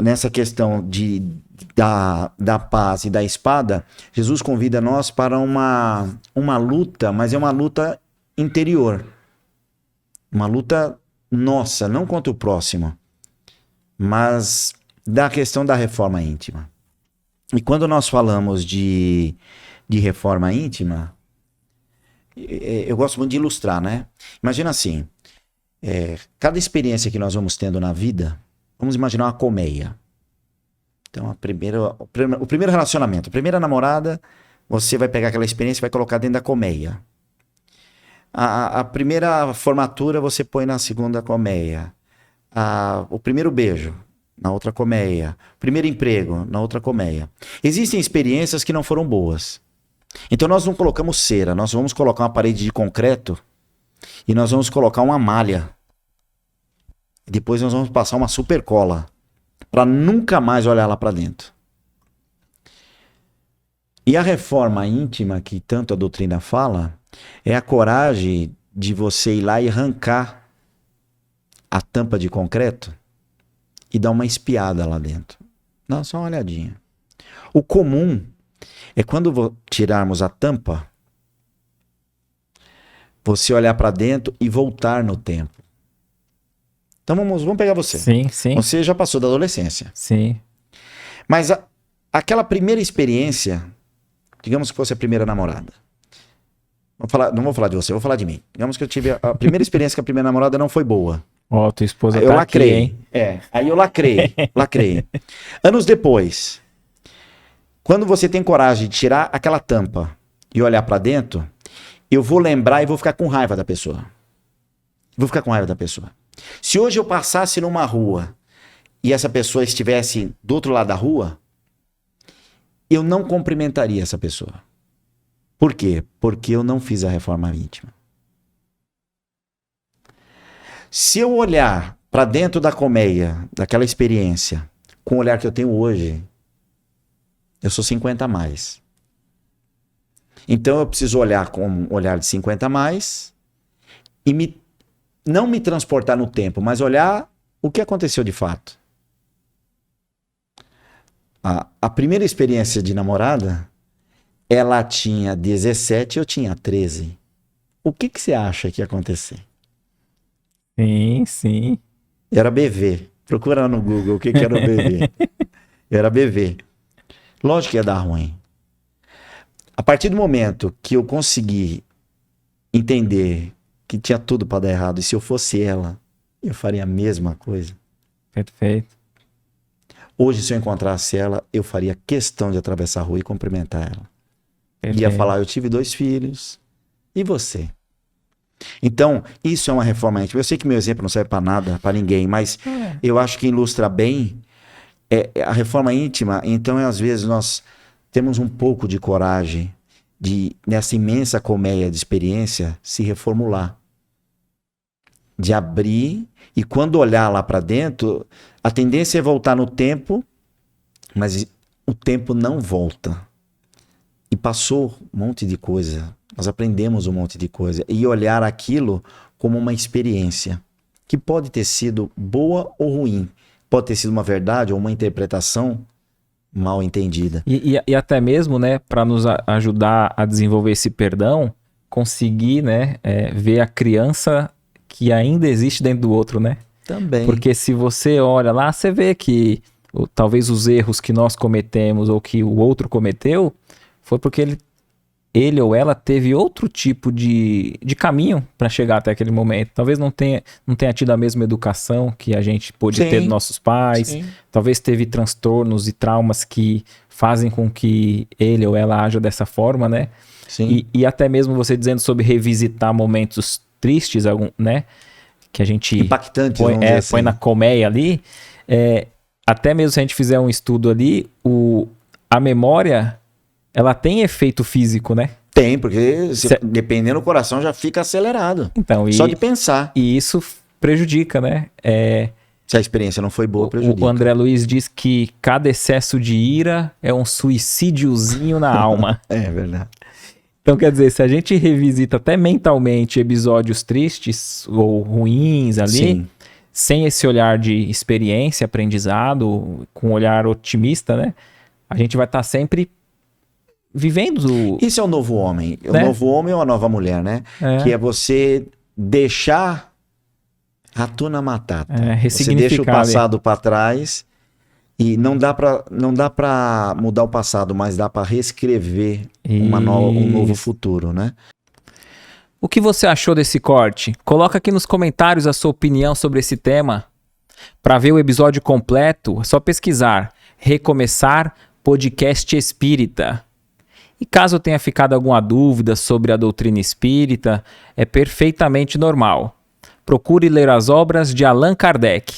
nessa questão da paz e da espada, Jesus convida nós para uma luta, mas é uma luta interior. Uma luta nossa, não contra o próximo, mas da questão da reforma íntima. E quando nós falamos de reforma íntima, eu gosto muito de ilustrar, né? Imagina assim, cada experiência que nós vamos tendo na vida, vamos imaginar uma colmeia. Então, o primeiro relacionamento, a primeira namorada, você vai pegar aquela experiência e vai colocar dentro da colmeia. A primeira formatura você põe na segunda colmeia. O primeiro beijo, na outra colmeia. O primeiro emprego, na outra colmeia. Existem experiências que não foram boas. Então nós não colocamos cera, nós vamos colocar uma parede de concreto e nós vamos colocar uma malha. Depois nós vamos passar uma super cola para nunca mais olhar lá para dentro. E a reforma íntima, que tanto a doutrina fala, é a coragem de você ir lá e arrancar a tampa de concreto e dar uma espiada lá dentro. Dá só uma olhadinha. O comum é quando tirarmos a tampa, você olhar para dentro e voltar no tempo. Então vamos pegar você. Sim, sim. Você já passou da adolescência. Sim. Mas aquela primeira experiência, digamos que fosse a primeira namorada. Não vou falar de você, vou falar de mim. Digamos que eu tive a primeira experiência com a primeira namorada não foi boa. Ó, tua esposa eu tá lacrei, aqui, hein? Aí eu lacrei. Anos depois, quando você tem coragem de tirar aquela tampa e olhar pra dentro, eu vou lembrar e vou ficar com raiva da pessoa. Se hoje eu passasse numa rua e essa pessoa estivesse do outro lado da rua, eu não cumprimentaria essa pessoa. Por quê? Porque eu não fiz a reforma íntima. Se eu olhar para dentro da colmeia, daquela experiência, com o olhar que eu tenho hoje, eu sou 50 a mais. Então eu preciso olhar com um olhar de 50 a mais e não me transportar no tempo, mas olhar o que aconteceu de fato. A primeira experiência de namorada, ela tinha 17 e eu tinha 13. O que você acha que ia acontecer? Sim, sim. Era BV. Procura no Google o que era o BV. Era BV. Lógico que ia dar ruim. A partir do momento que eu consegui entender que tinha tudo para dar errado, e se eu fosse ela, eu faria a mesma coisa. Perfeito. Hoje, se eu encontrasse ela, eu faria questão de atravessar a rua e cumprimentar ela. Perfeito. Ia falar, eu tive 2 filhos. E você? Então, isso é uma reforma íntima. Eu sei que meu exemplo não serve para nada, para ninguém, mas eu acho que ilustra bem a reforma íntima. Então, às vezes, nós temos um pouco de coragem de, nessa imensa colmeia de experiência, se reformular. De abrir, e quando olhar lá para dentro, a tendência é voltar no tempo, mas o tempo não volta. E passou um monte de coisa. Nós aprendemos um monte de coisa. E olhar aquilo como uma experiência, que pode ter sido boa ou ruim. Pode ter sido uma verdade ou uma interpretação mal entendida. E até mesmo, né, para nos ajudar a desenvolver esse perdão, conseguir, né, ver a criança que ainda existe dentro do outro, né? Também. Porque se você olha lá, você vê que talvez os erros que nós cometemos ou que o outro cometeu foi porque ele ou ela teve outro tipo de caminho para chegar até aquele momento. Talvez não tenha tido a mesma educação que a gente pôde ter dos nossos pais. Sim. Talvez teve transtornos e traumas que fazem com que ele ou ela haja dessa forma, né? Sim. E até mesmo você dizendo sobre revisitar momentos tristes, né? Que a gente impactantes, põe na colmeia ali. Até mesmo se a gente fizer um estudo ali, a memória, ela tem efeito físico, né? Tem, porque dependendo do coração já fica acelerado. Então, só de pensar. E isso prejudica, né? Se a experiência não foi boa, prejudica. O André Luiz diz que cada excesso de ira é um suicídiozinho na alma. É verdade. Então, quer dizer, se a gente revisita até mentalmente episódios tristes ou ruins ali, sim, sem esse olhar de experiência, aprendizado, com um olhar otimista, né? A gente vai estar sempre vivendo... Isso é o novo homem. O Né? novo homem ou a nova mulher, né? É. Que é você deixar Ratuna Matata. Você deixa o ressignificar ali. passado para trás e não dá para mudar o passado, mas dá para reescrever um novo Isso. futuro, né? O que você achou desse corte? Coloca aqui nos comentários a sua opinião sobre esse tema. Para ver o episódio completo, é só pesquisar Recomeçar Podcast Espírita. E caso tenha ficado alguma dúvida sobre a doutrina espírita, é perfeitamente normal. Procure ler as obras de Allan Kardec.